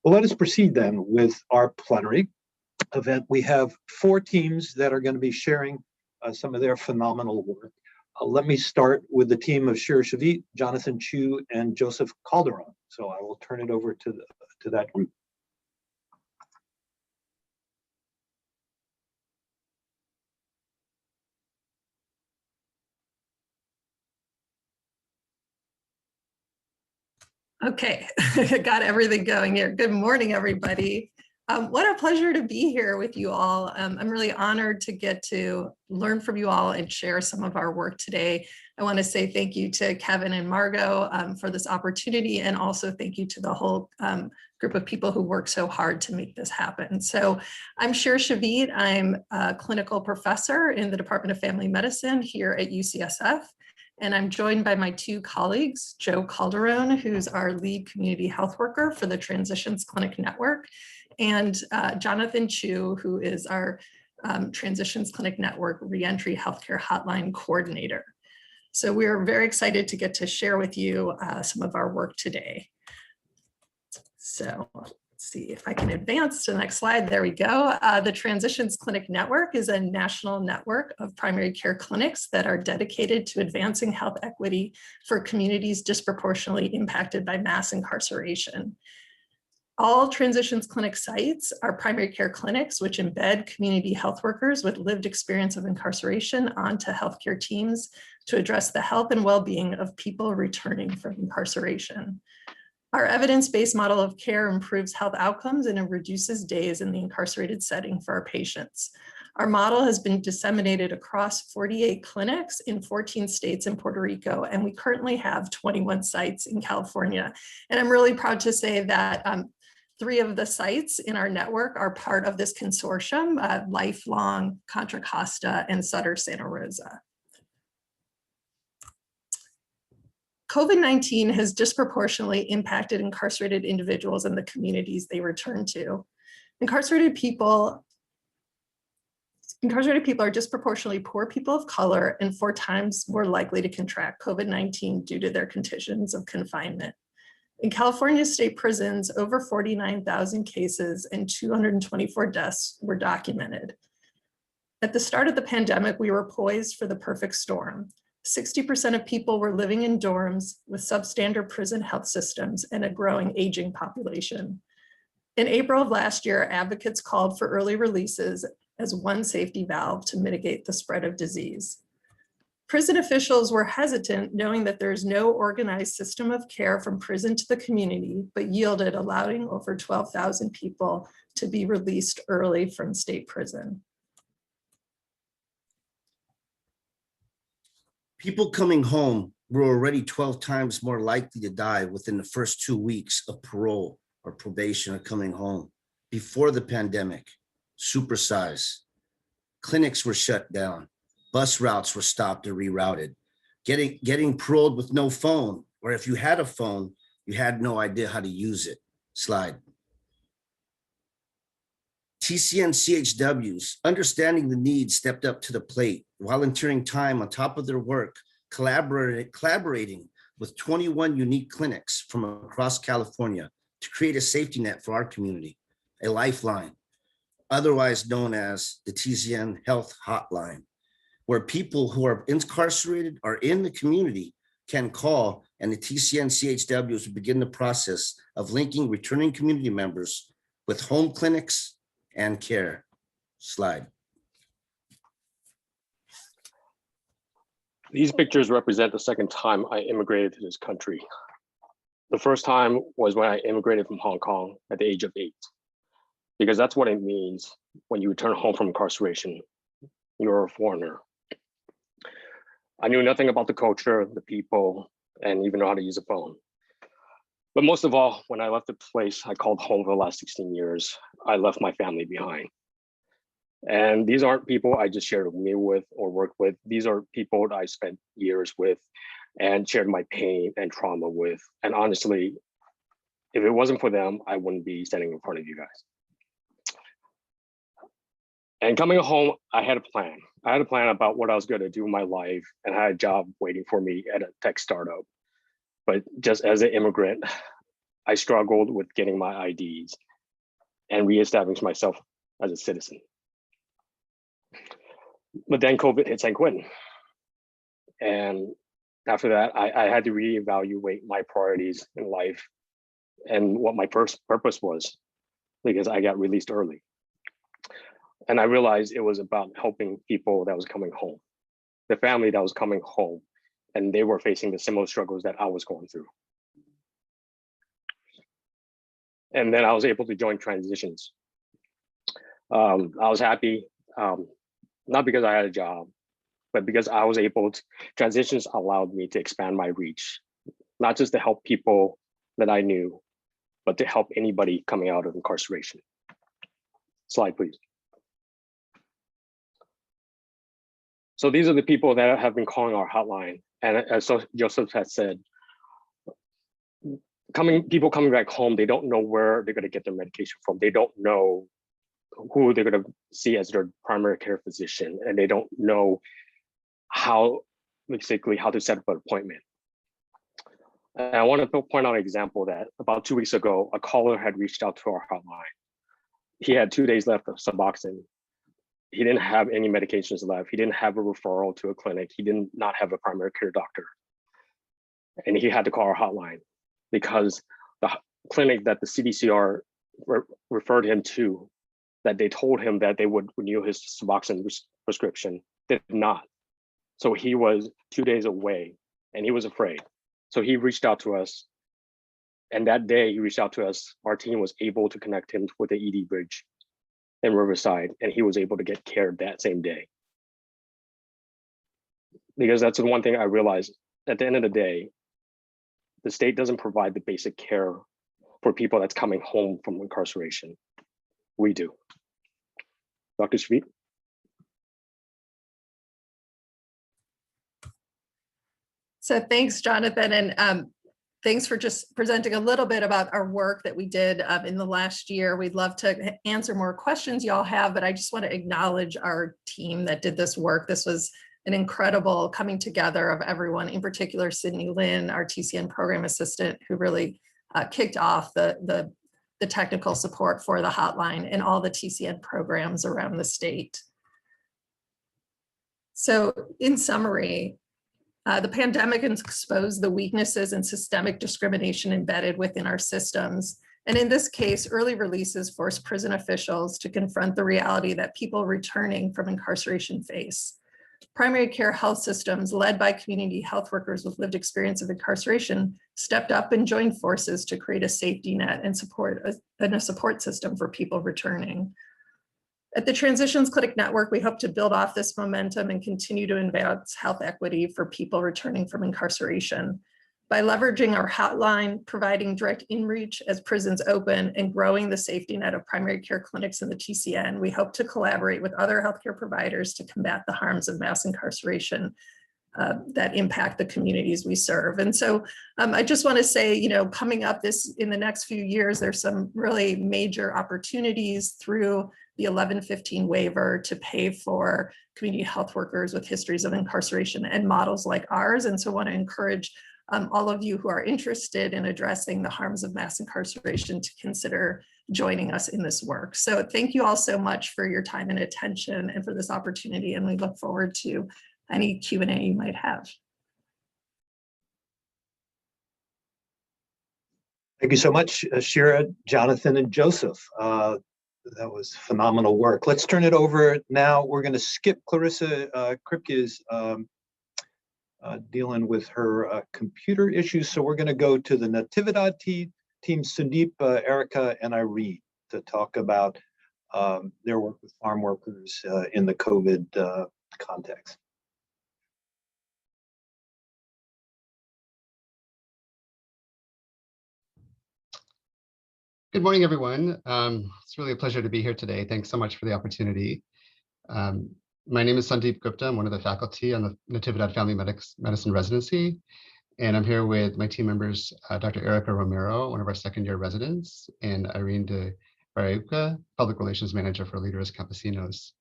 Well, let us proceed then with our plenary event. We have 4 teams that are going to be sharing some of their phenomenal work. Let me start with the team of Shira Shavit, Jonathan Chiu, and Joseph Calderon. So I will turn it over to that group. Okay, got everything going here. Good morning, everybody. What a pleasure to be here with you all. I'm really honored to get to learn from you all and share some of our work today. I want to say thank you to Kevin and Margo for this opportunity, and also thank you to the whole group of people who work so hard to make this happen. So I'm Shira Shavit. I'm a clinical professor in the Department of Family Medicine here at UCSF. And I'm joined by my 2 colleagues, Joe Calderon, who's our lead community health worker for the Transitions Clinic Network, and Jonathan Chiu, who is our Transitions Clinic Network Reentry Healthcare Hotline Coordinator. So we're very excited to get to share with you some of our work today. So let's see if I can advance to the next slide. There we go. The Transitions Clinic Network is a national network of primary care clinics that are dedicated to advancing health equity for communities disproportionately impacted by mass incarceration. All Transitions Clinic sites are primary care clinics which embed community health workers with lived experience of incarceration onto healthcare teams to address the health and well-being of people returning from incarceration. Our evidence-based model of care improves health outcomes and it reduces days in the incarcerated setting for our patients. Our model has been disseminated across 48 clinics in 14 states and Puerto Rico, and we currently have 21 sites in California. And I'm really proud to say that 3 of the sites in our network are part of this consortium, Lifelong, Contra Costa, and Sutter Santa Rosa. COVID-19 has disproportionately impacted incarcerated individuals and the communities they return to. Incarcerated people are disproportionately poor people of color and 4 times more likely to contract COVID-19 due to their conditions of confinement. In California state prisons, over 49,000 cases and 224 deaths were documented. At the start of the pandemic, we were poised for the perfect storm. 60% of people were living in dorms with substandard prison health systems and a growing aging population. In April of last year, advocates called for early releases as one safety valve to mitigate the spread of disease. Prison officials were hesitant, knowing that there's no organized system of care from prison to the community, but yielded, allowing over 12,000 people to be released early from state prison. People coming home were already 12 times more likely to die within the first 2 weeks of parole or probation or coming home. Before the pandemic, supersize. Clinics were shut down. Bus routes were stopped or rerouted. Getting paroled with no phone, or if you had a phone, you had no idea how to use it. Slide. TCN CHWs, understanding the needs, stepped up to the plate, volunteering time on top of their work, collaborating with 21 unique clinics from across California to create a safety net for our community, a lifeline, otherwise known as the TCN Health Hotline, where people who are incarcerated or in the community can call, and the TCN CHWs will begin the process of linking returning community members with home clinics and care. Slide. These pictures represent the second time I immigrated to this country. The first time was when I immigrated from Hong Kong at the age of 8, because that's what it means when you return home from incarceration. You're a foreigner. I knew nothing about the culture, the people, and even know how to use a phone. But most of all, when I left the place I called home for the last 16 years, I left my family behind. And these aren't people I just shared a meal with or worked with. These are people that I spent years with and shared my pain and trauma with. And honestly, if it wasn't for them, I wouldn't be standing in front of you guys. And coming home, I had a plan. I had a plan about what I was going to do in my life, and I had a job waiting for me at a tech startup. But just as an immigrant, I struggled with getting my IDs and reestablishing myself as a citizen. But then COVID hit San Quentin. And after that, I had to reevaluate my priorities in life and what my first purpose was, because I got released early. And I realized it was about helping people that was coming home, the family that was coming home, and they were facing the similar struggles that I was going through. And then I was able to join Transitions. I was happy, not because I had a job, but because I was able to, Transitions allowed me to expand my reach, not just to help people that I knew, but to help anybody coming out of incarceration. Slide, please. So these are the people that have been calling our hotline. And as Joseph has said, people coming back home, they don't know where they're going to get their medication from. They don't know who they're going to see as their primary care physician, and they don't know how to set up an appointment. And I want to point out an example that about 2 weeks ago, a caller had reached out to our hotline. He had 2 days left of Suboxone. He didn't have any medications left. He didn't have a referral to a clinic. He did not have a primary care doctor. And he had to call our hotline because the clinic that the CDCR referred him to, that they told him that they would renew his Suboxone prescription, did not. So he was 2 days away and he was afraid. So he reached out to us. And that day he reached out to us, our team was able to connect him with the ED bridge in Riverside, and he was able to get care that same day. Because that's the one thing I realized, at the end of the day, the state doesn't provide the basic care for people that's coming home from incarceration. We do. Dr. Shavit? So thanks, Jonathan, and thanks for just presenting a little bit about our work that we did in the last year. We'd love to answer more questions y'all have, but I just want to acknowledge our team that did this work. This was an incredible coming together of everyone, in particular, Sydney Lynn, our TCN program assistant, who really kicked off the technical support for the hotline and all the TCN programs around the state. So in summary, the pandemic exposed the weaknesses and systemic discrimination embedded within our systems. And in this case, early releases forced prison officials to confront the reality that people returning from incarceration face. Primary care health systems led by community health workers with lived experience of incarceration stepped up and joined forces to create a safety net and a support system for people returning. At the Transitions Clinic Network, we hope to build off this momentum and continue to advance health equity for people returning from incarceration. By leveraging our hotline, providing direct in-reach as prisons open, and growing the safety net of primary care clinics in the TCN, we hope to collaborate with other healthcare providers to combat the harms of mass incarceration that impact the communities we serve. And so I just want to say, coming up in the next few years, there's some really major opportunities through the 1115 waiver to pay for community health workers with histories of incarceration and models like ours. And so I want to encourage all of you who are interested in addressing the harms of mass incarceration to consider joining us in this work. So thank you all so much for your time and attention and for this opportunity. And we look forward to any Q&A you might have. Thank you so much, Shira, Jonathan, and Joseph. That was phenomenal work. Let's turn it over now. We're going to skip Clarissa Kripke's dealing with her computer issues. So we're going to go to the Natividad team, Sundeep, Erika, and Irene to talk about their work with farm workers in the COVID context. Good morning, everyone. It's really a pleasure to be here today. Thanks so much for the opportunity. My name is Sundeep Gupta. I'm one of the faculty on the Natividad Family Medicine residency. And I'm here with my team members, Dr. Erika Romero, one of our second-year residents, and Irene de Barraicua, Public Relations Manager for Líderes Campesinos.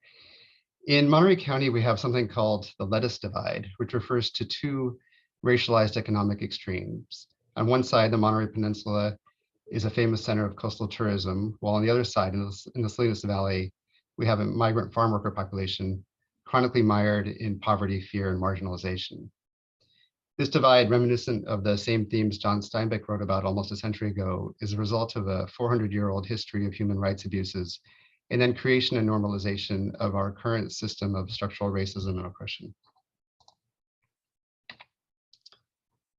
In Monterey County, we have something called the lettuce divide, which refers to two racialized economic extremes. On one side, the Monterey Peninsula is a famous center of coastal tourism, while on the other side, in the Salinas Valley, we have a migrant farm worker population chronically mired in poverty, fear, and marginalization. This divide, reminiscent of the same themes John Steinbeck wrote about almost a century ago, is a result of a 400-year-old history of human rights abuses, and then creation and normalization of our current system of structural racism and oppression.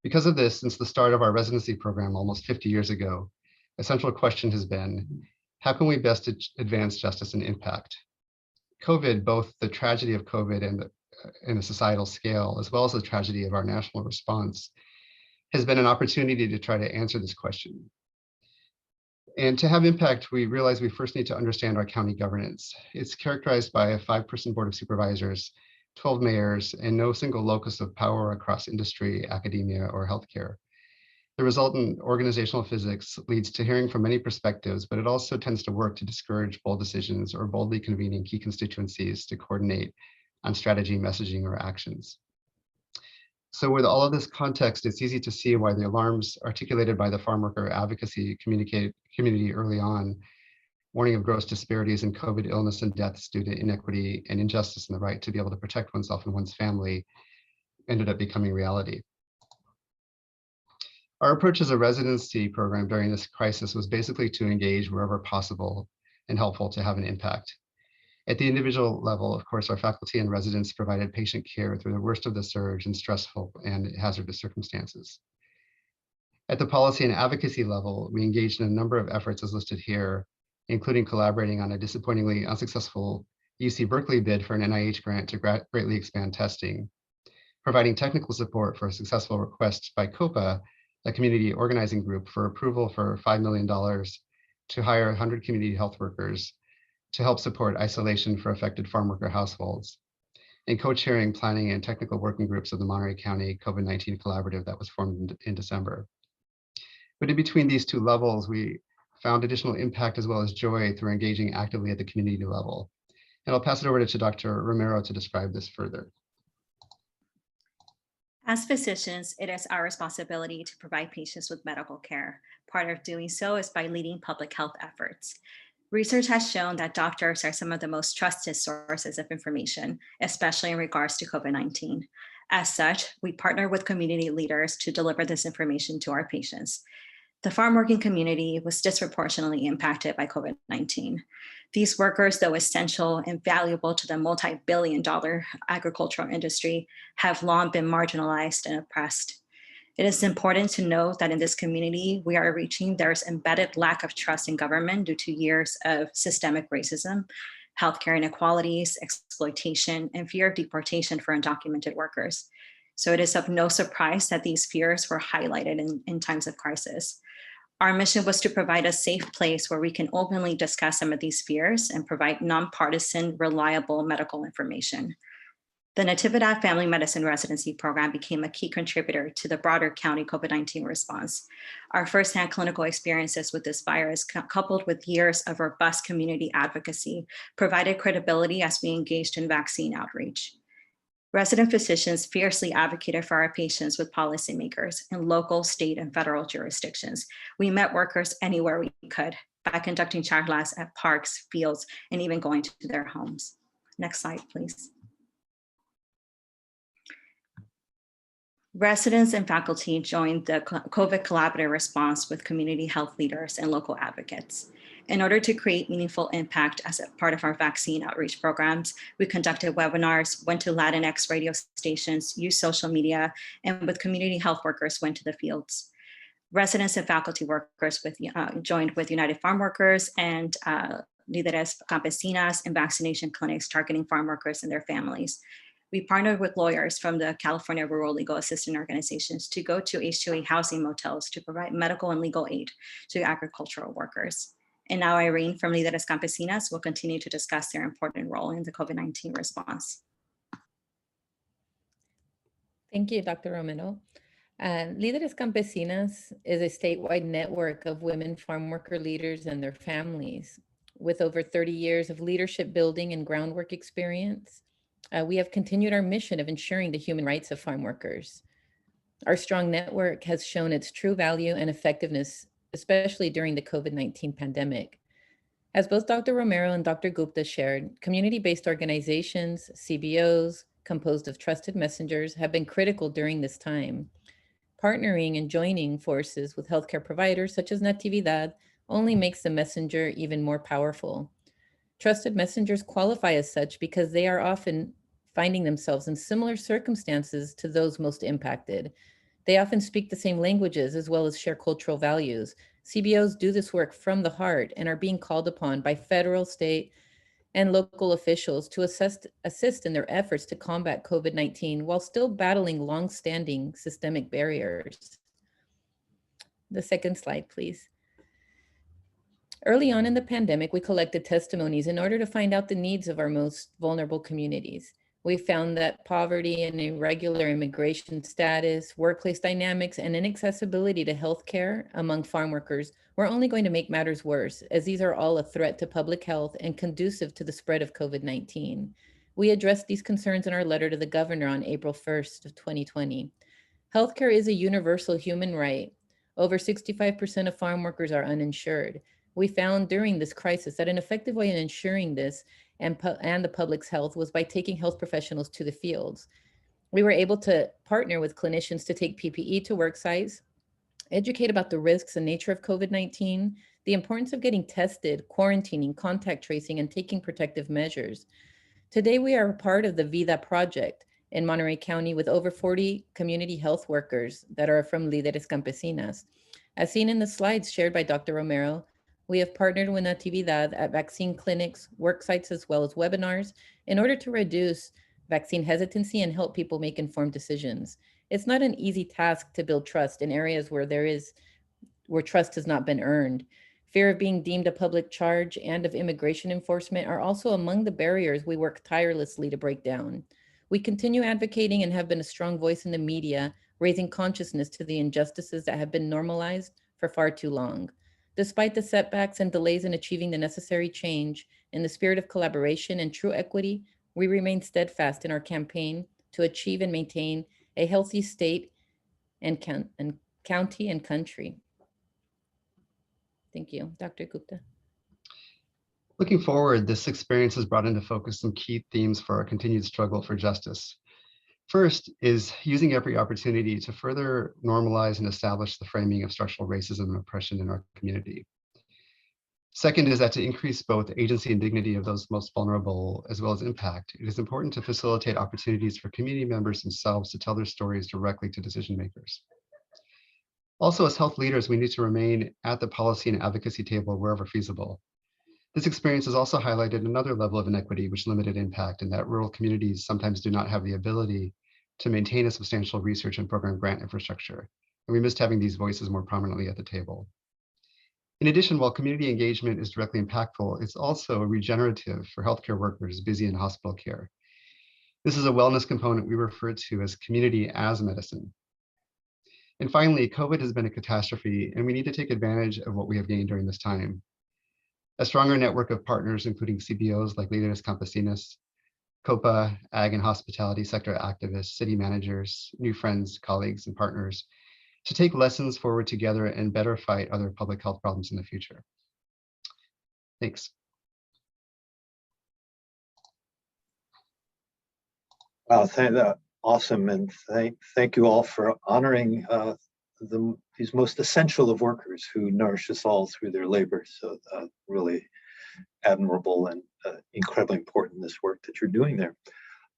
Because of this, since the start of our residency program almost 50 years ago, a central question has been, how can we best advance justice and impact? COVID, both the tragedy of COVID and the societal scale, as well as the tragedy of our national response, has been an opportunity to try to answer this question. And to have impact, we realize we first need to understand our county governance. It's characterized by a 5-person board of supervisors, 12 mayors, and no single locus of power across industry, academia, or healthcare. The resultant organizational physics leads to hearing from many perspectives, but it also tends to work to discourage bold decisions or boldly convening key constituencies to coordinate on strategy, messaging, or actions. So with all of this context, it's easy to see why the alarms articulated by the farm worker advocacy community early on, warning of gross disparities in COVID illness and deaths due to inequity and injustice in the right to be able to protect oneself and one's family, ended up becoming reality. Our approach as a residency program during this crisis was basically to engage wherever possible and helpful to have an impact. At the individual level, of course, our faculty and residents provided patient care through the worst of the surge in stressful and hazardous circumstances. At the policy and advocacy level, we engaged in a number of efforts as listed here, including collaborating on a disappointingly unsuccessful UC Berkeley bid for an NIH grant to greatly expand testing, providing technical support for a successful request by COPA, a community organizing group, for approval for $5 million to hire 100 community health workers to help support isolation for affected farm worker households, and co-chairing planning and technical working groups of the Monterey County COVID-19 collaborative that was formed in December. But in between these two levels, we found additional impact as well as joy through engaging actively at the community level. And I'll pass it over to Dr. Romero to describe this further. As physicians, it is our responsibility to provide patients with medical care. Part of doing so is by leading public health efforts. Research has shown that doctors are some of the most trusted sources of information, especially in regards to COVID-19. As such, we partner with community leaders to deliver this information to our patients. The farm working community was disproportionately impacted by COVID-19. These workers, though essential and valuable to the multi-billion-dollar agricultural industry, have long been marginalized and oppressed. It is important to note that in this community, we are reaching there's embedded lack of trust in government due to years of systemic racism, healthcare inequalities, exploitation, and fear of deportation for undocumented workers. So it is of no surprise that these fears were highlighted in times of crisis. Our mission was to provide a safe place where we can openly discuss some of these fears and provide nonpartisan, reliable medical information. The Natividad Family Medicine Residency Program became a key contributor to the broader county COVID-19 response. Our firsthand clinical experiences with this virus, coupled with years of robust community advocacy, provided credibility as we engaged in vaccine outreach. Resident physicians fiercely advocated for our patients with policymakers in local, state, and federal jurisdictions. We met workers anywhere we could by conducting charlas at parks, fields, and even going to their homes. Next slide, please. Residents and faculty joined the COVID collaborative response with community health leaders and local advocates. In order to create meaningful impact as a part of our vaccine outreach programs, we conducted webinars, went to Latinx radio stations, used social media, and with community health workers went to the fields. Residents and faculty workers joined with United Farm Workers and Líderes Campesinas in vaccination clinics targeting farm workers and their families. We partnered with lawyers from the California Rural Legal Assistance Organizations to go to H2A housing motels to provide medical and legal aid to agricultural workers. And now Irene from Líderes Campesinas will continue to discuss their important role in the COVID-19 response. Thank you, Dr. Romero. Líderes Campesinas is a statewide network of women farm worker leaders and their families. With over 30 years of leadership building and groundwork experience, we have continued our mission of ensuring the human rights of farm workers. Our strong network has shown its true value and effectiveness especially during the COVID-19 pandemic. As both Dr. Romero and Dr. Gupta shared, community-based organizations, CBOs, composed of trusted messengers, have been critical during this time. Partnering and joining forces with healthcare providers such as Natividad only makes the messenger even more powerful. Trusted messengers qualify as such because they are often finding themselves in similar circumstances to those most impacted. They often speak the same languages as well as share cultural values. CBOs do this work from the heart and are being called upon by federal, state, and local officials to assist in their efforts to combat COVID-19 while still battling long-standing systemic barriers. The second slide, please. Early on in the pandemic, we collected testimonies in order to find out the needs of our most vulnerable communities. We found that poverty and irregular immigration status, workplace dynamics, and inaccessibility to healthcare among farm workers were only going to make matters worse, as these are all a threat to public health and conducive to the spread of COVID-19. We addressed these concerns in our letter to the governor on April 1st of 2020. Healthcare is a universal human right. Over 65% of farm workers are uninsured. We found during this crisis that an effective way in ensuring this and the public's health was by taking health professionals to the fields. We were able to partner with clinicians to take PPE to work sites, educate about the risks and nature of COVID-19, the importance of getting tested, quarantining, contact tracing, and taking protective measures. Today, we are a part of the Vida project in Monterey County with over 40 community health workers that are from Líderes Campesinas. As seen in the slides shared by Dr. Romero, we have partnered with Natividad at vaccine clinics, work sites, as well as webinars in order to reduce vaccine hesitancy and help people make informed decisions. It's not an easy task to build trust in areas where trust has not been earned. Fear of being deemed a public charge and of immigration enforcement are also among the barriers we work tirelessly to break down. We continue advocating and have been a strong voice in the media, raising consciousness to the injustices that have been normalized for far too long. Despite the setbacks and delays in achieving the necessary change, in the spirit of collaboration and true equity, we remain steadfast in our campaign to achieve and maintain a healthy state and county and country. Thank you. Dr. Gupta. Looking forward, this experience has brought into focus some key themes for our continued struggle for justice. First is using every opportunity to further normalize and establish the framing of structural racism and oppression in our community. Second is that to increase both agency and dignity of those most vulnerable, as well as impact, it is important to facilitate opportunities for community members themselves to tell their stories directly to decision makers. Also, as health leaders, we need to remain at the policy and advocacy table wherever feasible. This experience has also highlighted another level of inequity which limited impact, in that rural communities sometimes do not have the ability to maintain a substantial research and program grant infrastructure, and we missed having these voices more prominently at the table. In addition, while community engagement is directly impactful, it's also regenerative for healthcare workers busy in hospital care. This is a wellness component we refer to as community as medicine. And finally, COVID has been a catastrophe, and we need to take advantage of what we have gained during this time. A stronger network of partners, including CBOs like Líderes Campesinas, COPA, ag and hospitality sector activists, city managers, new friends, colleagues, and partners, to take lessons forward together and better fight other public health problems in the future. Thanks. Wow, awesome, and thank you all for honoring these most essential of workers who nourish us all through their labor. So really admirable and incredibly important, this work that you're doing there.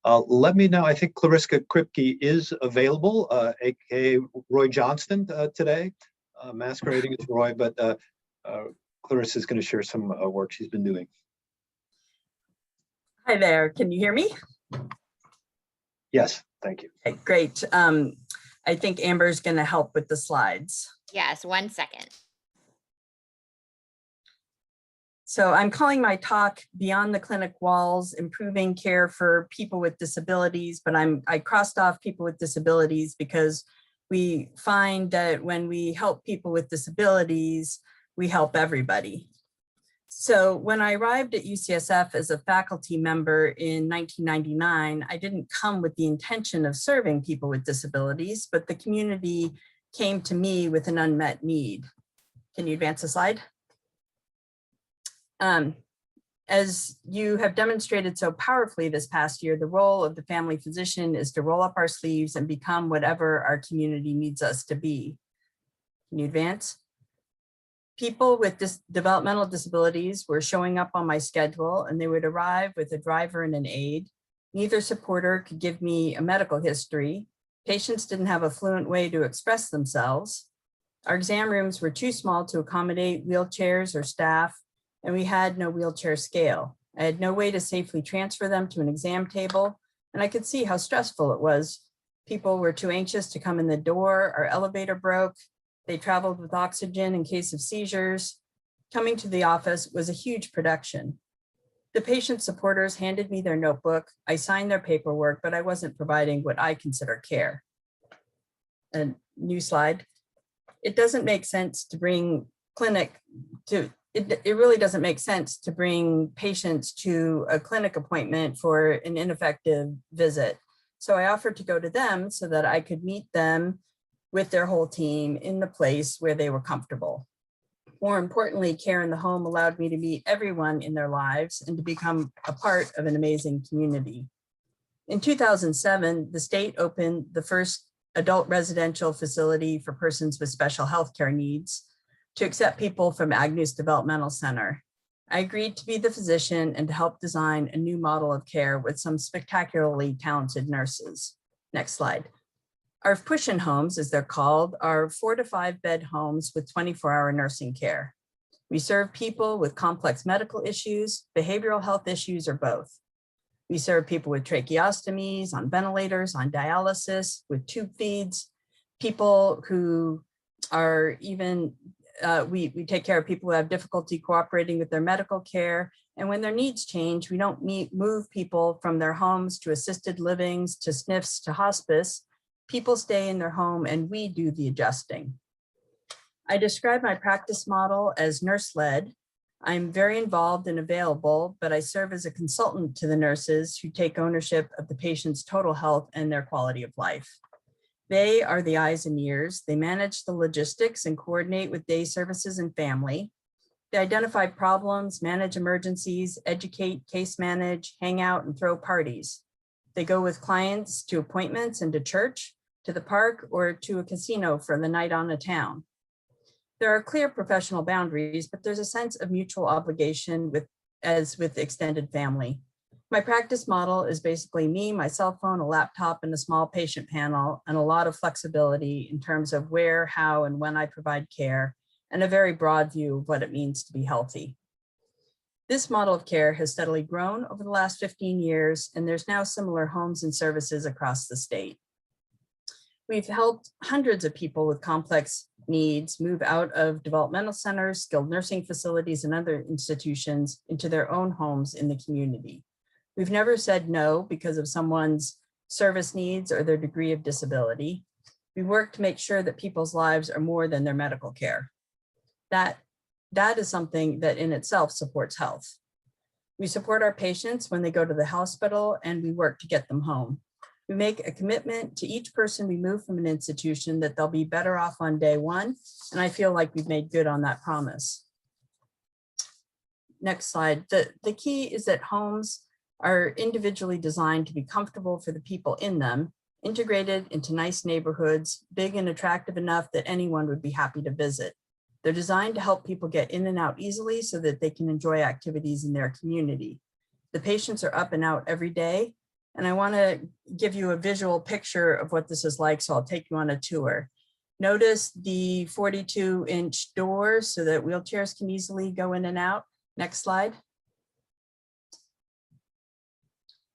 Let me know, I think Clarissa Kripke is available, aka Roy Johnston today, masquerading as Roy, but Clarissa is going to share some work she's been doing. Hi there, can you hear me? Yes, thank you. Okay, great. I think Amber's going to help with the slides. Yes, 1 second. So I'm calling my talk Beyond the Clinic Walls, Improving Care for People with Disabilities, but I crossed off people with disabilities because we find that when we help people with disabilities, we help everybody. So when I arrived at UCSF as a faculty member in 1999, I didn't come with the intention of serving people with disabilities, but the community came to me with an unmet need. Can you advance the slide? As you have demonstrated so powerfully this past year, the role of the family physician is to roll up our sleeves and become whatever our community needs us to be. Can you advance? People with developmental disabilities were showing up on my schedule, and they would arrive with a driver and an aide. Neither supporter could give me a medical history. Patients didn't have a fluent way to express themselves. Our exam rooms were too small to accommodate wheelchairs or staff, and we had no wheelchair scale. I had no way to safely transfer them to an exam table, and I could see how stressful it was. People were too anxious to come in the door. Our elevator broke. They traveled with oxygen in case of seizures. Coming to the office was a huge production. The patient supporters handed me their notebook. I signed their paperwork, but I wasn't providing what I consider care. A new slide. It doesn't make sense to bring it really doesn't make sense to bring patients to a clinic appointment for an ineffective visit. So I offered to go to them so that I could meet them with their whole team in the place where they were comfortable. More importantly, care in the home allowed me to meet everyone in their lives and to become a part of an amazing community. In 2007, the state opened the first adult residential facility for persons with special healthcare needs to accept people from Agnews Developmental Center. I agreed to be the physician and to help design a new model of care with some spectacularly talented nurses. Next slide. Our push-in homes, as they're called, are 4 to 5 bed homes with 24-hour nursing care. We serve people with complex medical issues, behavioral health issues, or both. We serve people with tracheostomies, on ventilators, on dialysis, with tube feeds, people who are even, we take care of people who have difficulty cooperating with their medical care. And when their needs change, we don't move people from their homes to assisted livings, to SNFs, to hospice. People stay in their home and we do the adjusting. I describe my practice model as nurse-led. I'm very involved and available, but I serve as a consultant to the nurses who take ownership of the patient's total health and their quality of life. They are the eyes and ears. They manage the logistics and coordinate with day services and family. They identify problems, manage emergencies, educate, case manage, hang out, and throw parties. They go with clients to appointments and to church, to the park, or to a casino for the night on the town. There are clear professional boundaries, but there's a sense of mutual obligation as with extended family. My practice model is basically me, my cell phone, a laptop, and a small patient panel, and a lot of flexibility in terms of where, how, and when I provide care, and a very broad view of what it means to be healthy. This model of care has steadily grown over the last 15 years, and there's now similar homes and services across the state. We've helped hundreds of people with complex needs move out of developmental centers, skilled nursing facilities, and other institutions into their own homes in the community. We've never said no because of someone's service needs or their degree of disability. We work to make sure that people's lives are more than their medical care. That is something that in itself supports health. We support our patients when they go to the hospital, and we work to get them home. We make a commitment to each person we move from an institution that they'll be better off on day one, and I feel like we've made good on that promise. Next slide. The key is that homes are individually designed to be comfortable for the people in them, integrated into nice neighborhoods, big and attractive enough that anyone would be happy to visit. They're designed to help people get in and out easily so that they can enjoy activities in their community. The patients are up and out every day, and I want to give you a visual picture of what this is like, so I'll take you on a tour. Notice the 42-inch doors so that wheelchairs can easily go in and out. Next slide.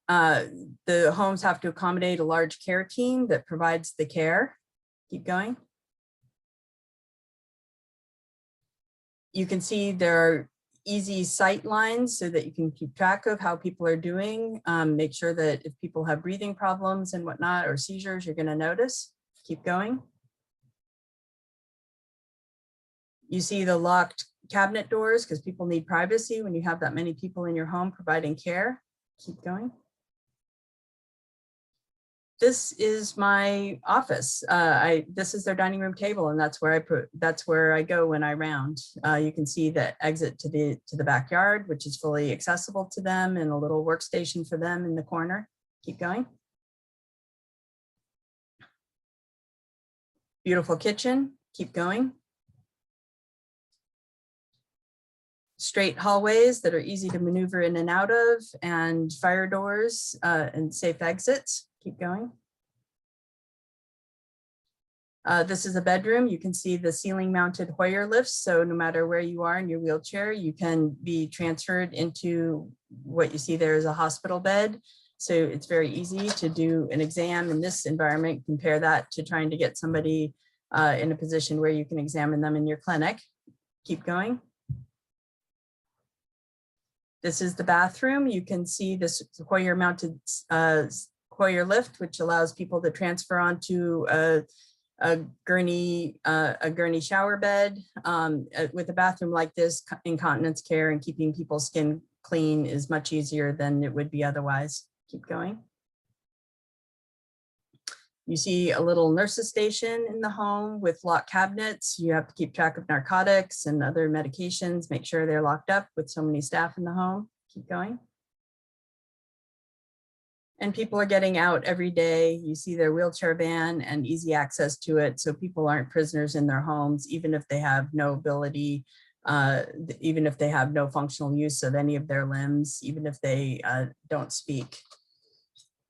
The homes have to accommodate a large care team that provides the care. Keep going. You can see there are easy sight lines so that you can keep track of how people are doing. Make sure that if people have breathing problems and whatnot, or seizures, you're going to notice. Keep going. You see the locked cabinet doors because people need privacy when you have that many people in your home providing care. Keep going. this is my office. This is their dining room table, and that's where I go when I round. You can see the exit to the backyard, which is fully accessible to them, and a little workstation for them in the corner. Keep going. Beautiful kitchen. Keep going. Straight hallways that are easy to maneuver in and out of, and fire doors and safe exits. Keep going. This is a bedroom. You can see the ceiling mounted Hoyer lifts. So no matter where you are in your wheelchair, you can be transferred into what you see there is a hospital bed. So it's very easy to do an exam in this environment. Compare that to trying to get somebody in a position where you can examine them in your clinic. Keep going. This is the bathroom. You can see this Hoyer mounted Hoyer lift, which allows people to transfer onto a gurney shower bed. With a bathroom like this, incontinence care and keeping people's skin clean is much easier than it would be otherwise. Keep going. You see a little nurse's station in the home with locked cabinets. You have to keep track of narcotics and other medications, make sure they're locked up with so many staff in the home. Keep going. And people are getting out every day. You see their wheelchair van and easy access to it. So people aren't prisoners in their homes, even if they have no ability, even if they have no functional use of any of their limbs, even if they don't speak.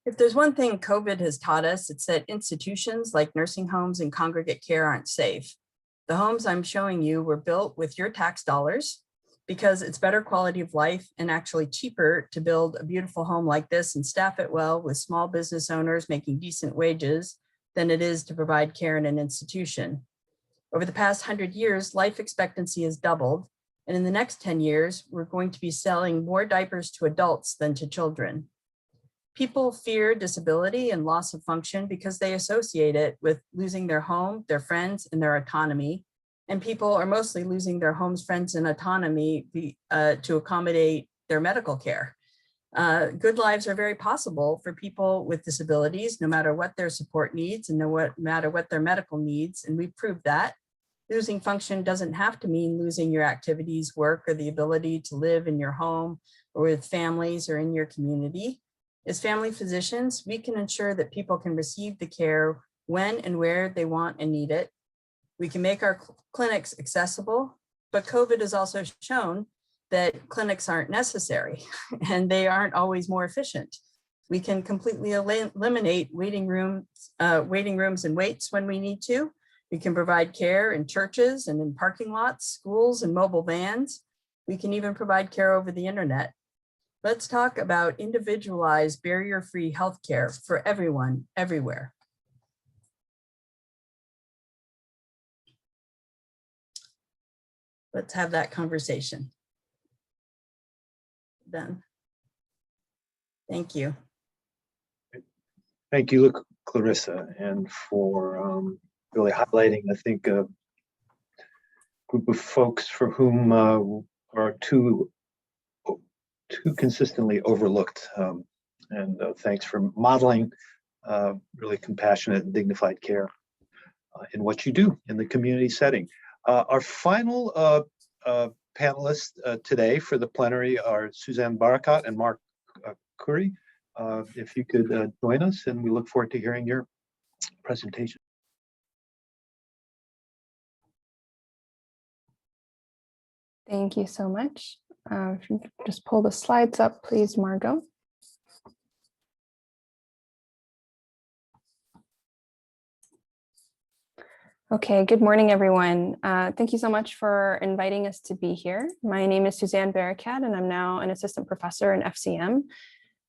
If there's one thing COVID has taught us, it's that institutions like nursing homes and congregate care aren't safe. The homes I'm showing you were built with your tax dollars because it's better quality of life and actually cheaper to build a beautiful home like this and staff it well with small business owners making decent wages than it is to provide care in an institution. Over the past 100 years, life expectancy has doubled. And in the next 10 years, we're going to be selling more diapers to adults than to children. People fear disability and loss of function because they associate it with losing their home, their friends, and their autonomy. And people are mostly losing their homes, friends, and autonomy to accommodate their medical care. Good lives are very possible for people with disabilities, no matter what their support needs and no matter what their medical needs. And we've proved that. Losing function doesn't have to mean losing your activities, work, or the ability to live in your home or with families or in your community. As family physicians, we can ensure that people can receive the care when and where they want and need it. We can make our clinics accessible, but COVID has also shown that clinics aren't necessary and they aren't always more efficient. We can completely eliminate waiting rooms and waits when we need to. We can provide care in churches and in parking lots, schools, and mobile vans. We can even provide care over the internet. Let's talk about individualized, barrier-free healthcare for everyone, everywhere. Let's have that conversation. Then. Thank you. Thank you, Clarissa, and for really highlighting, I think, a group of folks for whom are too consistently overlooked. And thanks for modeling really compassionate and dignified care in what you do in the community setting. Our final panelists today for the plenary are Suzanne Barakat and Mark Cury. If you could join us, and we look forward to hearing your presentation. Thank you so much. If you could just pull the slides up, please, Margo. Okay, good morning, everyone. Thank you so much for inviting us to be here. My name is Suzanne Barakat, and I'm now an assistant professor in FCM.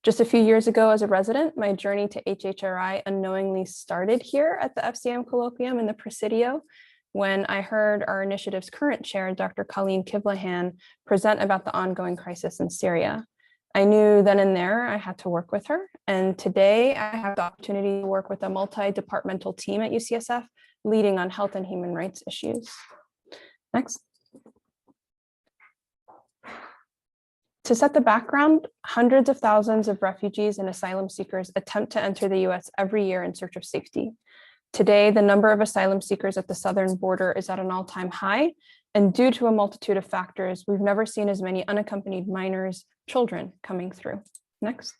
Just a few years ago as a resident, my journey to HHRI unknowingly started here at the FCM Colloquium in the Presidio, when I heard our initiative's current chair, Dr. Colleen Kivlahan, present about the ongoing crisis in Syria. I knew then and there I had to work with her, and today I have the opportunity to work with a multi-departmental team at UCSF, leading on health and human rights issues. Next. To set the background, hundreds of thousands of refugees and asylum seekers attempt to enter the US every year in search of safety. Today, the number of asylum seekers at the southern border is at an all-time high, and due to a multitude of factors, we've never seen as many unaccompanied minors, children, coming through. Next.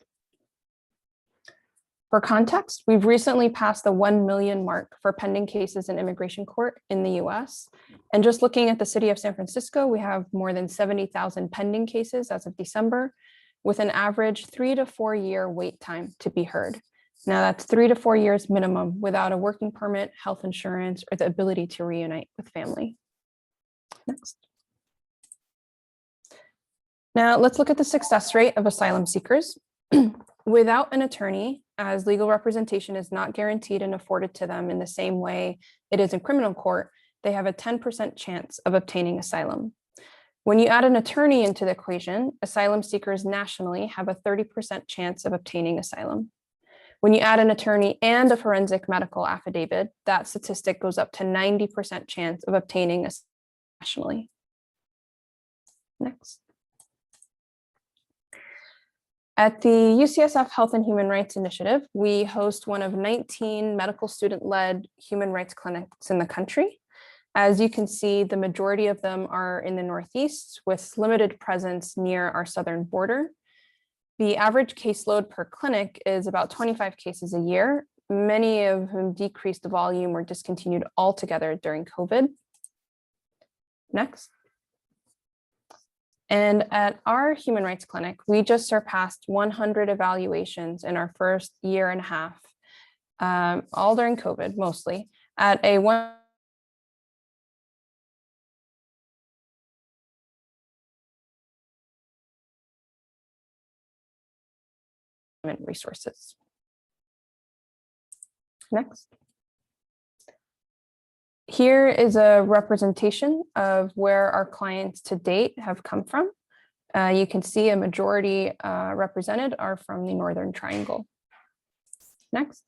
For context, we've recently passed the 1 million mark for pending cases in immigration court in the US. And just looking at the city of San Francisco, we have more than 70,000 pending cases as of December, with an average 3 to 4 year wait time to be heard. Now that's 3 to 4 years minimum without a working permit, health insurance, or the ability to reunite with family. Next. Now let's look at the success rate of asylum seekers. Without an attorney, as legal representation is not guaranteed and afforded to them in the same way it is in criminal court, they have a 10% chance of obtaining asylum. When you add an attorney into the equation, asylum seekers nationally have a 30% chance of obtaining asylum. When you add an attorney and a forensic medical affidavit, that statistic goes up to 90% chance of obtaining asylum nationally. Next. At the UCSF Health and Human Rights Initiative, we host one of 19 medical student-led human rights clinics in the country. As you can see, the majority of them are in the Northeast with limited presence near our southern border. The average caseload per clinic is about 25 cases a year, many of whom decreased the volume or discontinued altogether during COVID. Next. And at our human rights clinic, we just surpassed 100 evaluations in our first year and a half, all during COVID mostly, at a one resources. Next. Here is a representation of where our clients to date have come from. You can see a majority represented are from the Northern Triangle. Next.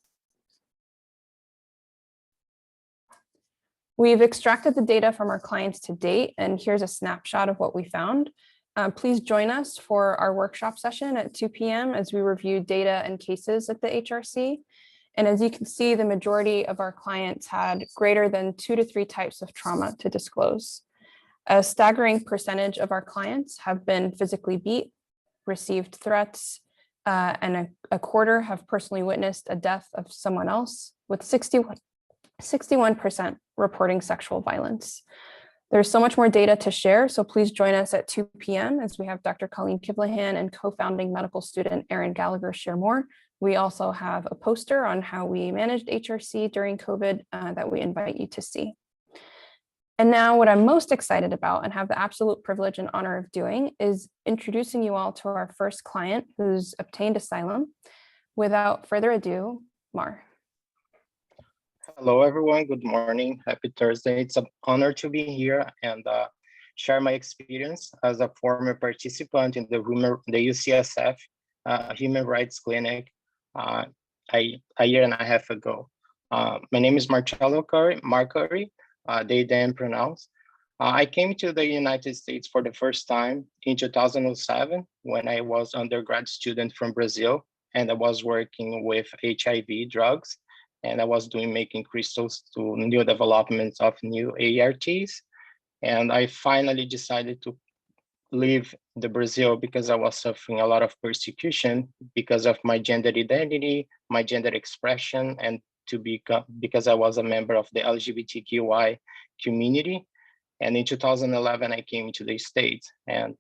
We've extracted the data from our clients to date, and here's a snapshot of what we found. Please join us for our workshop session at 2 p.m. as we review data and cases at the HRC. And as you can see, the majority of our clients had greater than 2 to 3 types of trauma to disclose. A staggering percentage of our clients have been physically beat, received threats, and a quarter have personally witnessed a death of someone else, with 61% reporting sexual violence. There's so much more data to share, so please join us at 2 p.m. as we have Dr. Colleen Kivlahan and co-founding medical student Erin Gallagher share more. We also have a poster on how we managed HRC during COVID that we invite you to see. And now what I'm most excited about and have the absolute privilege and honor of doing is introducing you all to our first client who's obtained asylum. Without further ado, Mar. Hello, everyone. Good morning. Happy Thursday. It's an honor to be here and share my experience as a former participant in the UCSF Human Rights Clinic a year and a half ago. My name is Marcello Cury, Cury, they then pronounce. I came to the United States for the first time in 2007 when I was undergrad student from Brazil, and I was working with HIV drugs, and I was making crystals to new developments of new ARTs. And I finally decided to leave the Brazil because I was suffering a lot of persecution because of my gender identity, my gender expression, and because I was a member of the LGBTQI community. And in 2011, I came to the States and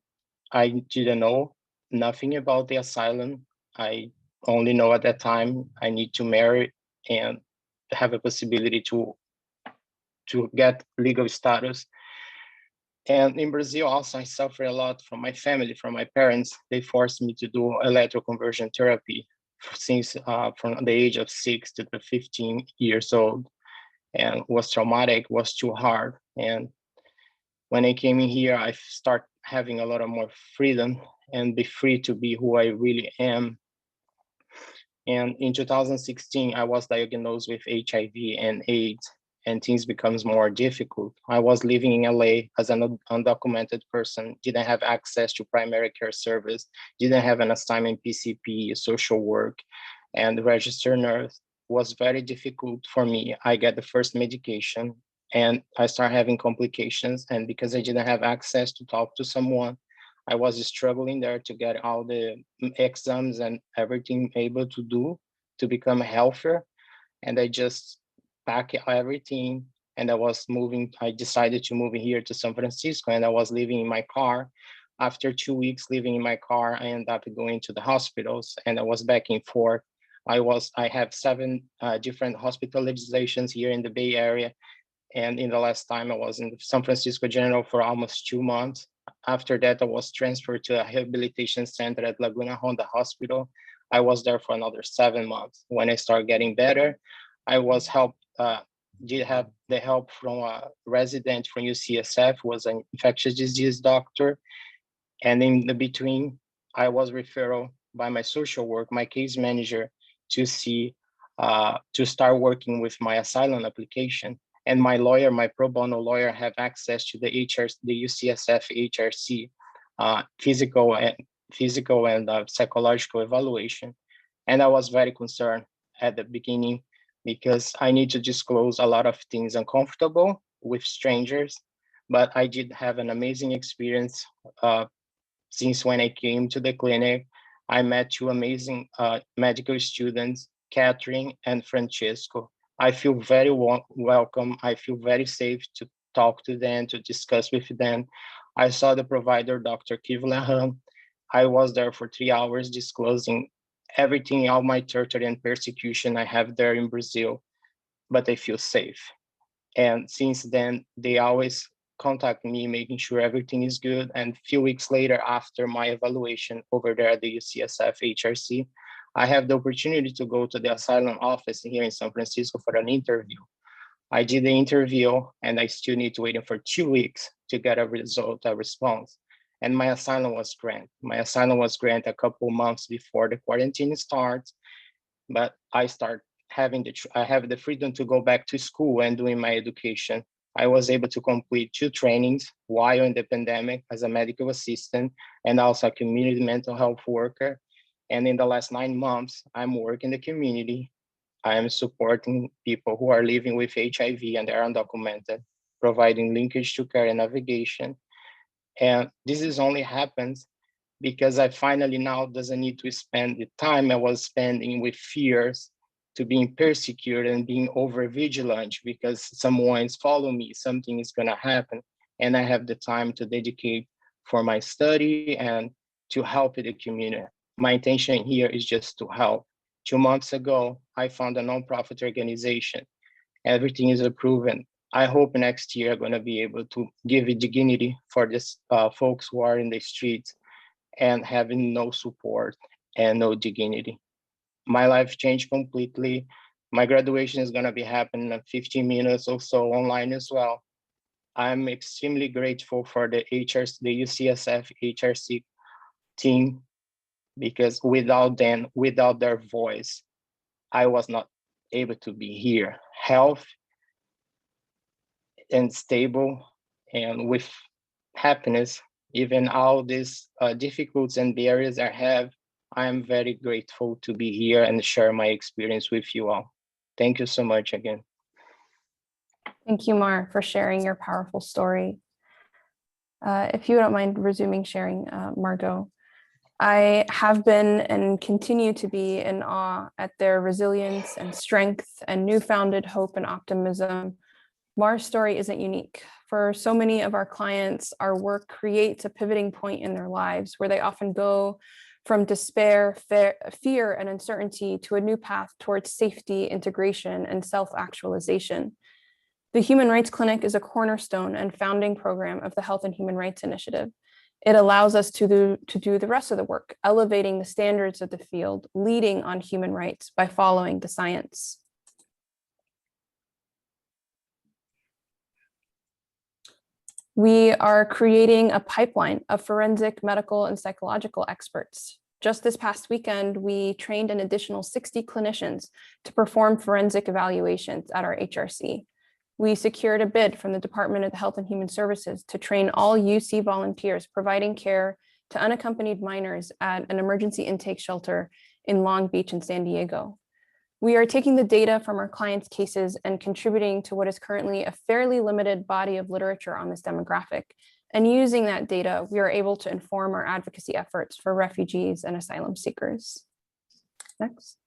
I didn't know nothing about the asylum. I only know at that time I need to marry and have a possibility to get legal status. And in Brazil also, I suffer a lot from my family, from my parents. They forced me to do electroconversion therapy since from the age of 6 to 15 years old, and was traumatic, was too hard. And when I came in here, I start having a lot of more freedom and be free to be who I really am. And in 2016, I was diagnosed with HIV and AIDS. and things becomes more difficult. I was living in LA as an undocumented person, didn't have access to primary care service, didn't have an assignment PCP, social work, and registered nurse. Was very difficult for me. I get the first medication and I start having complications. And because I didn't have access to talk to someone, I was struggling there to get all the exams and everything able to do to become healthier. And I just packed everything and I decided to move here to San Francisco, and I was living in my car. After 2 weeks living in my car, I ended up going to the hospitals and I was back and forth. I have 7 different hospitalizations here in the Bay Area. And in the last time I was in San Francisco General for almost 2 months. After that, I was transferred to a rehabilitation center at Laguna Honda Hospital. I was there for another 7 months. When I started getting better, I was did have the help from a resident from UCSF, who was an infectious disease doctor. And in the between, I was referred by my social work, my case manager, to start working with my asylum application. And my lawyer, my pro bono lawyer, have access to the UCSF HRC physical and psychological evaluation. And I was very concerned at the beginning because I need to disclose a lot of things uncomfortable with strangers. But I did have an amazing experience since when I came to the clinic. I met 2 amazing medical students, Catherine and Francesco. I feel very welcome. I feel very safe to talk to them, to discuss with them. I saw the provider, Dr. Kivlahan. I was there for 3 hours disclosing everything, all my torture and persecution I have there in Brazil, but I feel safe. And since then, they always contact me, making sure everything is good. And a few weeks later, after my evaluation over there at the UCSF HRC, I have the opportunity to go to the asylum office here in San Francisco for an interview. I did the interview and I still need to wait for 2 weeks to get a response. And my asylum was granted. My asylum was granted a couple months before the quarantine starts, but I have the freedom to go back to school and doing my education. I was able to complete 2 trainings while in the pandemic as a medical assistant and also a community mental health worker. And in the last 9 months, I'm working in the community. I am supporting people who are living with HIV and they are undocumented, providing linkage to care and navigation. And this is only happens because I finally now doesn't need to spend the time I was spending with fears to being persecuted and being over vigilant because someone is following me, something is gonna happen. And I have the time to dedicate for my study and to help the community. My intention here is just to help. 2 months ago, I found a nonprofit organization. Everything is approved. I hope next year I'm gonna be able to give dignity for this folks who are in the streets and having no support and no dignity. My life changed completely. My graduation is gonna be happening in 15 minutes or so online as well. I'm extremely grateful for the UCSF HRC team, because without them, without their voice, I was not able to be here. Health and stable and with happiness, even all these difficulties and barriers I have, I am very grateful to be here and share my experience with you all. Thank you so much again. Thank you, Mar, for sharing your powerful story. If you don't mind resuming sharing, Margo. I have been and continue to be in awe at their resilience and strength and newfounded hope and optimism. Mar's story isn't unique. For so many of our clients, our work creates a pivoting point in their lives where they often go from despair, fear, and uncertainty to a new path towards safety, integration, and self-actualization. The Human Rights Clinic is a cornerstone and founding program of the Health and Human Rights Initiative. It allows us to do the rest of the work, elevating the standards of the field, leading on human rights by following the science. We are creating a pipeline of forensic, medical, and psychological experts. Just this past weekend, we trained an additional 60 clinicians to perform forensic evaluations at our HRC. we secured a bid from the Department of Health and Human Services to train all UC volunteers providing care to unaccompanied minors at an emergency intake shelter in Long Beach and San Diego. We are taking the data from our clients' cases and contributing to what is currently a fairly limited body of literature on this demographic. And using that data, we are able to inform our advocacy efforts for refugees and asylum seekers. Next.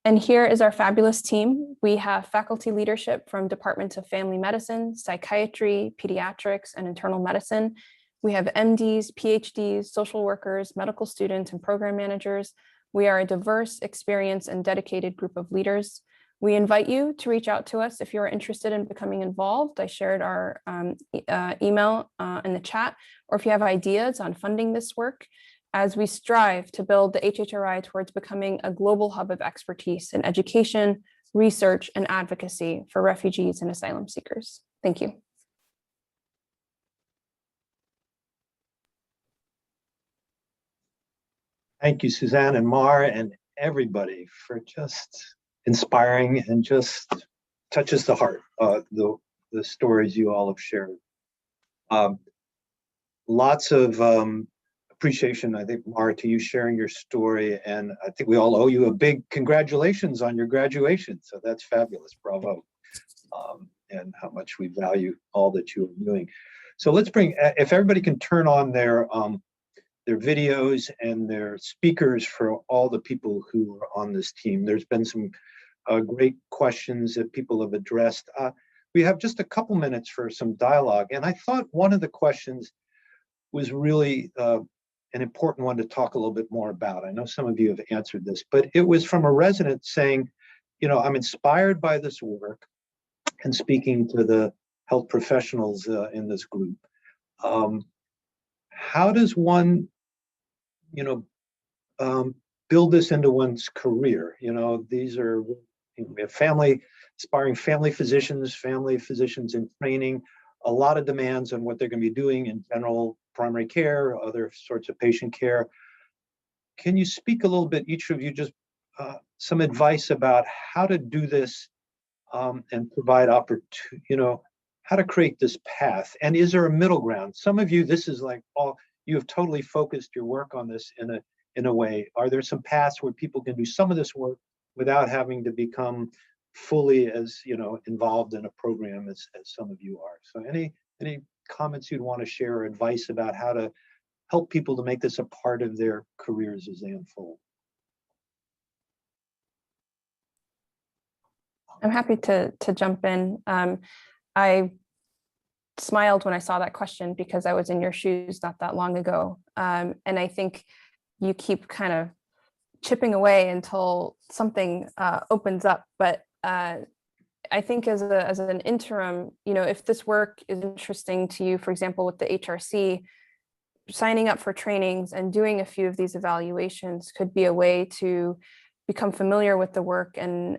And here is our fabulous team. We have faculty leadership from departments of family medicine, psychiatry, pediatrics, and internal medicine. We have MDs, PhDs, social workers, medical students, and program managers. We are a diverse, experienced, and dedicated group of leaders. We invite you to reach out to us if you're interested in becoming involved. I shared our email in the chat, or if you have ideas on funding this work, as we strive to build the HHRI towards becoming a global hub of expertise in education, research, and advocacy for refugees and asylum seekers. Thank you. Thank you, Suzanne and Mar and everybody for just inspiring and just touches the heart, the stories you all have shared. Lots of appreciation, I think, Mar, to you sharing your story, and I think we all owe you a big congratulations on your graduation. So that's fabulous, bravo, and how much we value all that you are doing. So let's bring, if everybody can turn on their videos and their speakers for all the people who are on this team. There's been some great questions that people have addressed. We have just a couple minutes for some dialogue, and I thought one of the questions was really an important one to talk a little bit more about. I know some of you have answered this, but it was from a resident saying, you know, I'm inspired by this work, and speaking to the health professionals in this group. How does one, you know, build this into one's career? You know, these are, you know, we have aspiring family physicians in training, a lot of demands on what they're going to be doing in general primary care, other sorts of patient care. Can you speak a little bit, each of you, just some advice about how to do this and provide opportunity, you know, how to create this path? And is there a middle ground? Some of you, this is like all, you have totally focused your work on this in a way. Are there some paths where people can do some of this work without having to become fully as, you know, involved in a program as some of you are? So any comments you'd want to share or advice about how to help people to make this a part of their careers as they unfold? I'm happy to jump in. I smiled when I saw that question because I was in your shoes not that long ago. And I think you keep kind of chipping away until something opens up. But I think as an interim, you know, if this work is interesting to you, for example, with the HRC, signing up for trainings and doing a few of these evaluations could be a way to become familiar with the work and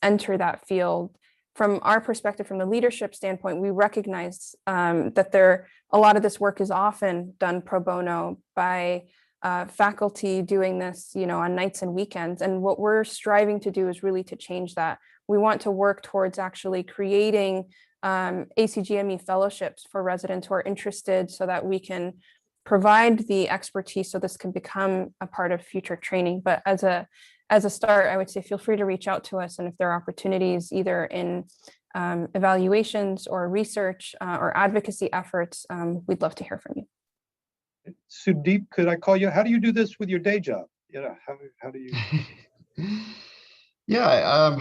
enter that field. From our perspective, from the leadership standpoint, we recognize that a lot of this work is often done pro bono by faculty doing this, you know, on nights and weekends. And what we're striving to do is really to change that. We want to work towards actually creating ACGME fellowships for residents who are interested so that we can provide the expertise so this can become a part of future training. But as a start, I would say feel free to reach out to us. And if there are opportunities either in evaluations or research or advocacy efforts, we'd love to hear from you. Sundeep, could I call you? How do you do this with your day job? You know, how do you? Yeah,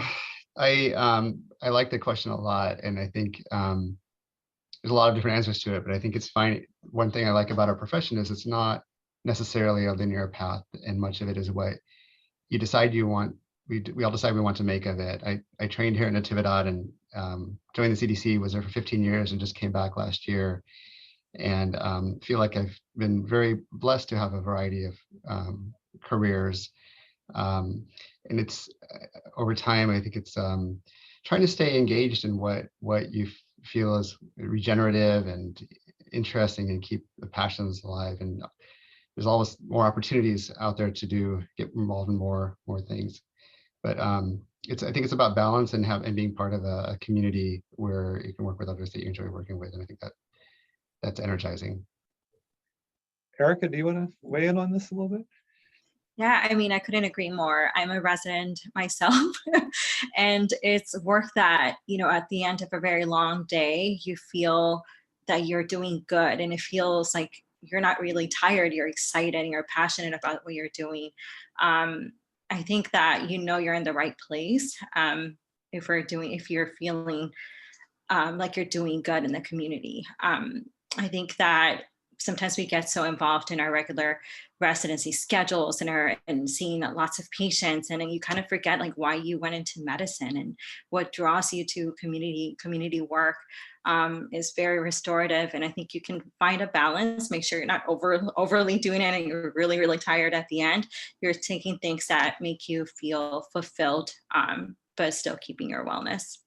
I like the question a lot, and I think there's a lot of different answers to it, but I think it's fine. One thing I like about our profession is it's not necessarily a linear path, and much of it is what you decide you want. We all decide we want to make of it. I trained here at Natividad and joined the CDC, was there for 15 years and just came back last year. And feel like I've been very blessed to have a variety of careers. And it's over time, I think it's trying to stay engaged in what you feel is regenerative and interesting and keep the passions alive. And there's always more opportunities out there to get involved in more things. But I think it's about balance and being part of a community where you can work with others that you enjoy working with. And I think that's energizing. Erika, do you want to weigh in on this a little bit? Yeah, I mean, I couldn't agree more. I'm a resident myself, and it's work that, you know, at the end of a very long day, you feel that you're doing good, and it feels like you're not really tired, you're excited, and you're passionate about what you're doing. I think that, you know, you're in the right place if you're feeling like you're doing good in the community. I think that sometimes we get so involved in our regular residency schedules and seeing lots of patients, and then you kind of forget like why you went into medicine, and what draws you to community work is very restorative. And I think you can find a balance, make sure you're not overly doing it and you're really, really tired at the end. You're taking things that make you feel fulfilled, but still keeping your wellness.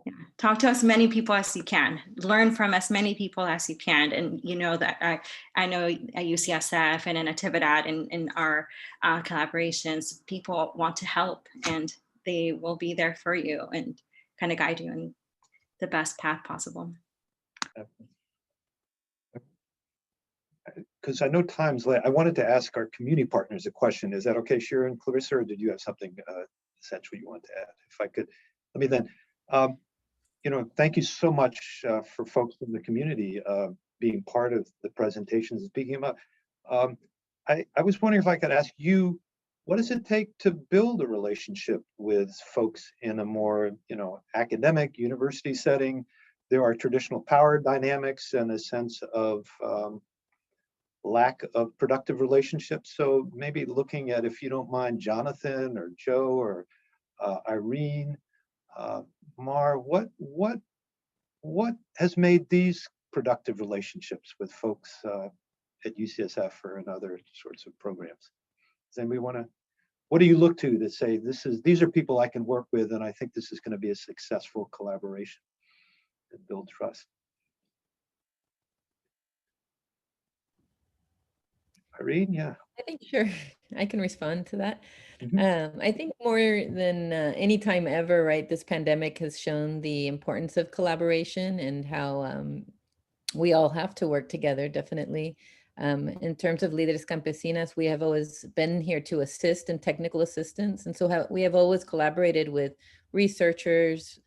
Yeah. Talk to as many people as you can, learn from as many people as you can. And you know that I know at UCSF and in Natividad and in our collaborations, people want to help, and they will be there for you and kind of guide you in the best path possible. Because I know time's late. I wanted to ask our community partners a question. Is that okay, Shira and Clarissa, or did you have something essential you want to add? If I could, let me then. You know, thank you so much for folks in the community being part of the presentations and speaking about. I was wondering if I could ask you, what does it take to build a relationship with folks in a more, you know, academic university setting? There are traditional power dynamics and a sense of lack of productive relationships. So maybe looking at, if you don't mind, Jonathan or Joe or Irene, Mar, what has made these productive relationships with folks at UCSF or in other sorts of programs? Does anybody want to? What do you look to say these are people I can work with, and I think this is going to be a successful collaboration and build trust? Irene, yeah. I think sure I can respond to that. I think more than any time ever, right, this pandemic has shown the importance of collaboration and how we all have to work together, definitely. In terms of Líderes Campesinas, we have always been here to assist in technical assistance. And so we have always collaborated with researchers,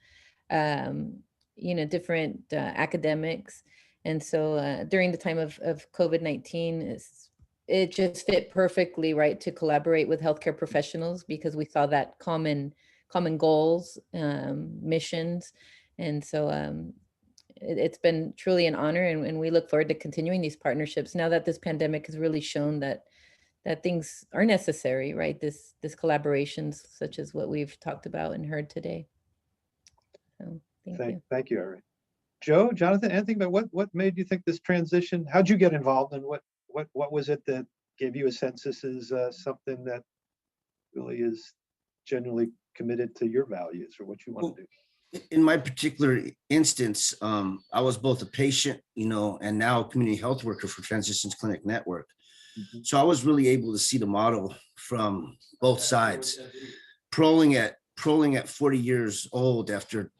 you know, different academics. And so during the time of COVID-19, it just fit perfectly, right, to collaborate with healthcare professionals, because we saw that common goals, missions. And so it's been truly an honor, and we look forward to continuing these partnerships now that this pandemic has really shown that things are necessary, right? This collaborations such as what we've talked about and heard today. So thank you, Irene. Joe, Jonathan, anything about what made you think this transition? How'd you get involved, and what was it that gave you a sense this is something that really is genuinely committed to your values or what you want to do? In my particular instance, I was both a patient, you know, and now a community health worker for Transitions Clinic Network. So I was really able to see the model from both sides. Proling at 40 years old after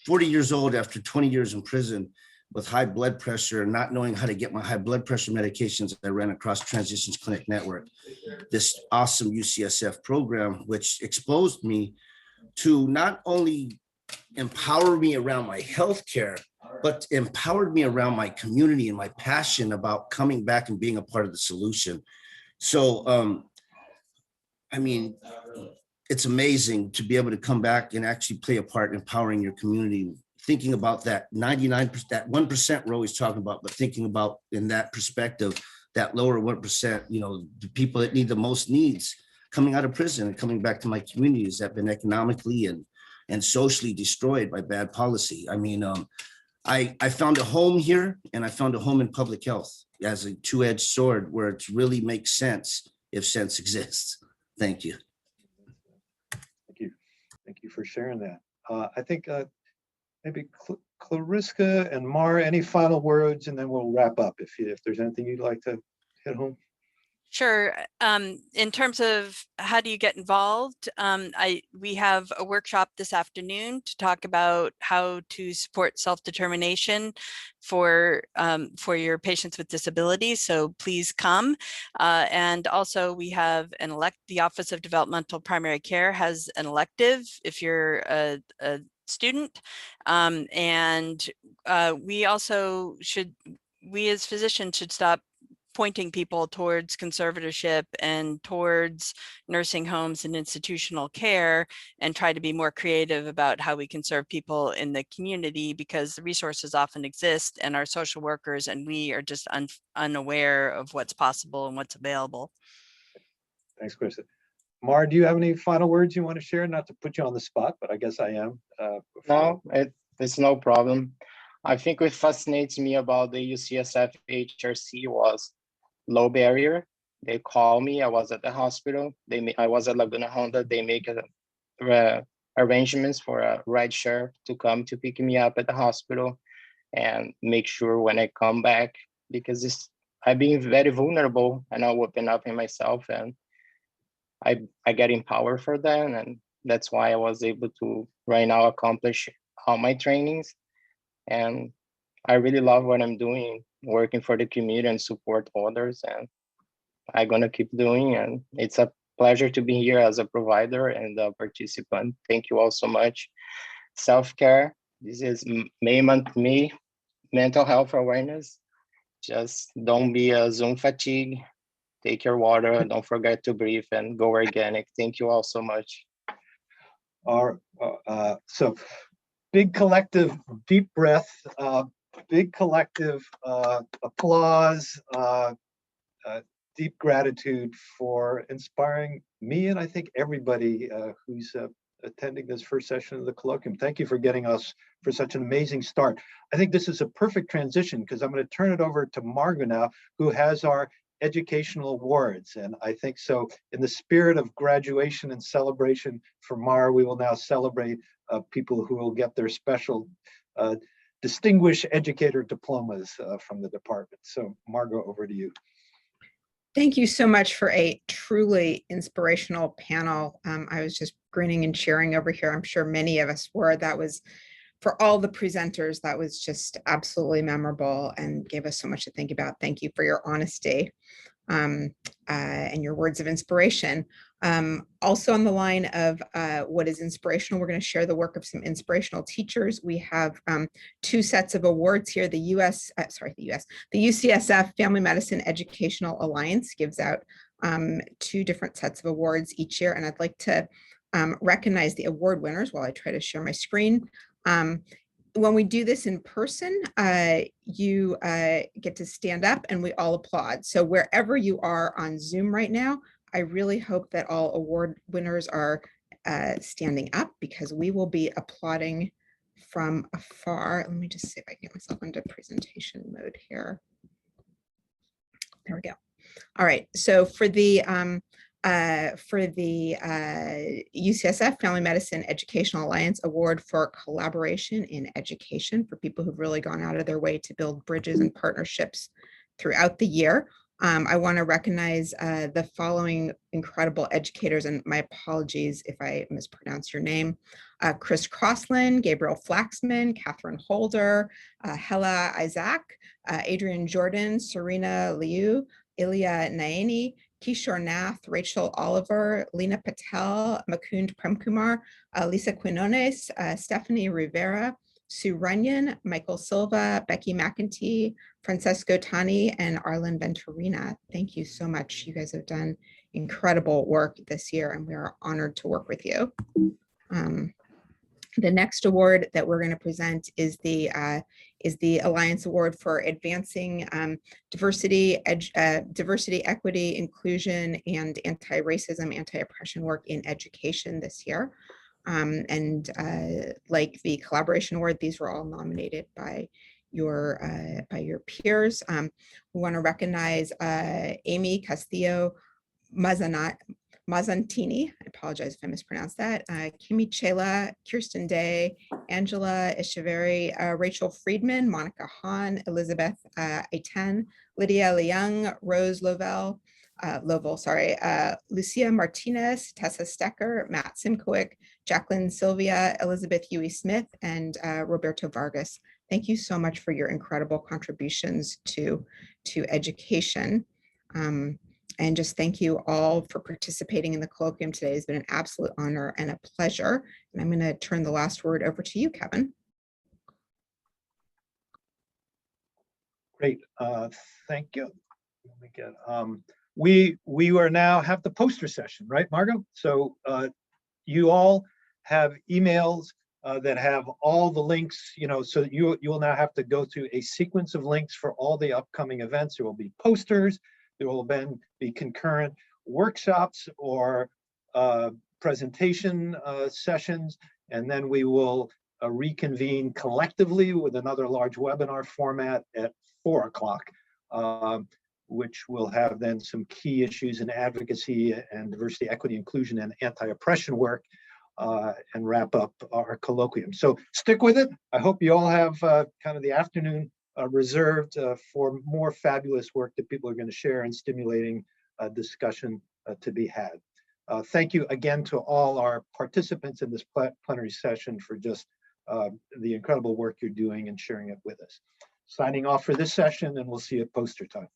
20 years in prison with high blood pressure and not knowing how to get my high blood pressure medications, I ran across Transitions Clinic Network, this awesome UCSF program, which exposed me to not only empower me around my healthcare, but empowered me around my community and my passion about coming back and being a part of the solution. So, I mean, it's amazing to be able to come back and actually play a part in empowering your community, thinking about that 99%, that 1% we're always talking about, but thinking about in that perspective, that lower 1%, you know, the people that need the most needs coming out of prison and coming back to my communities that have been economically and socially destroyed by bad policy. I mean, I found a home here, and I found a home in public health as a two-edged sword where it really makes sense if sense exists. Thank you. Thank you for sharing that. I think maybe Clarissa and Mara, any final words, and then we'll wrap up if there's anything you'd like to hit home. Sure. In terms of how do you get involved, we have a workshop this afternoon to talk about how to support self-determination for your patients with disabilities. So please come. And also we have the Office of Developmental Primary Care has an elective if you're a student. We also we as physicians should stop pointing people towards conservatorship and towards nursing homes and institutional care and try to be more creative about how we can serve people in the community, because the resources often exist and our social workers and we are just unaware of what's possible and what's available. Thanks, Krista. Mar, do you have any final words you want to share? Not to put you on the spot, but I guess I am. No, it's no problem. I think what fascinates me about the UCSF HRC was low barrier. They call me. I was at the hospital. I was at Laguna Honda. They make arrangements for a ride share to come to pick me up at the hospital and make sure when I come back, because I've been very vulnerable and I'll open up in myself and I get empowered for that. And that's why I was able to right now accomplish all my trainings. And I really love what I'm doing, working for the community and support others, and I'm gonna keep doing. And it's a pleasure to be here as a provider and a participant. Thank you all so much. Self-care. This is May mental health awareness. Just don't be a Zoom fatigue. Take your water. Don't forget to breathe and go organic. Thank you all so much. So big collective deep breath. Big collective applause, deep gratitude for inspiring me and I think everybody who's attending this first session of the Colloquium. Thank you for getting us for such an amazing start. I think this is a perfect transition because I'm going to turn it over to Margo now, who has our educational awards. And I think so in the spirit of graduation and celebration for Mar, we will now celebrate people who will get their special distinguished educator diplomas from the department. So Margo, over to you. Thank you so much for a truly inspirational panel. I was just grinning and cheering over here. I'm sure many of us were. That was, for all the presenters, that was just absolutely memorable and gave us so much to think about. Thank you for your honesty and your words of inspiration. Also on the line of what is inspirational, we're going to share the work of some inspirational teachers. We have two sets of awards here. The UCSF Family Medicine Educational Alliance gives out two different sets of awards each year, and I'd like to recognize the award winners while I try to share my screen. When we do this in person, you get to stand up and we all applaud. So wherever you are on Zoom right now, I really hope that all award winners are standing up because we will be applauding from afar. Let me just see if I can get myself into presentation mode here. There we go. All right, so for the UCSF Family Medicine Educational Alliance Award for Collaboration in Education for people who've really gone out of their way to build bridges and partnerships throughout the year. I want to recognize the following incredible educators, and my apologies if I mispronounce your name: Chris Crossland, Gabriel Flaxman, Catherine Holder, Hella Isaac, Adrian Jordan, Serena Liu, Ilya Naini, Kishore Nath, Rachel Oliver, Lena Patel, Mukund Premkumar, Lisa Quinones, Stephanie Rivera, Sue Runyon, Michael Silva, Becky McEntee, Francesco Tani, and Arlen Venturina. Thank you so much. You guys have done incredible work this year, and we are honored to work with you. The next award that we're going to present is the Alliance Award for Advancing Diversity, Equity, Inclusion, and Anti-Racism, Anti-Oppression work in education this year. Like the Collaboration Award, these were all nominated by your peers. We want to recognize Amy Castillo Mazzantini, I apologize if I mispronounced that, Kimi Chela, Kirsten Day, Angela Echeverry, Rachel Friedman, Monica Hahn, Elizabeth Aitan, Lydia Leung, Rose Lovell, Lovell, sorry, Lucia Martinez, Tessa Stecker, Matt Simkowick, Jacqueline Sylvia, Elizabeth Huey-Smith, and Roberto Vargas. Thank you so much for your incredible contributions to education. And just thank you all for participating in the colloquium today. It's been an absolute honor and a pleasure. And I'm going to turn the last word over to you, Kevin. Great, thank you. Let me get, we are now have the poster session, right, Margo? So you all have emails that have all the links, you know, so you will now have to go through a sequence of links for all the upcoming events. There will be posters. There will then be concurrent workshops or presentation sessions, and then we will reconvene collectively with another large webinar format at 4 o'clock, which will have then some key issues in advocacy and diversity, equity, inclusion, and anti-oppression work, and wrap up our colloquium. So stick with it. I hope you all have kind of the afternoon reserved for more fabulous work that people are going to share and stimulating discussion to be had. Thank you again to all our participants in this plenary session for just the incredible work you're doing and sharing it with us. Signing off for this session, and we'll see you at poster time.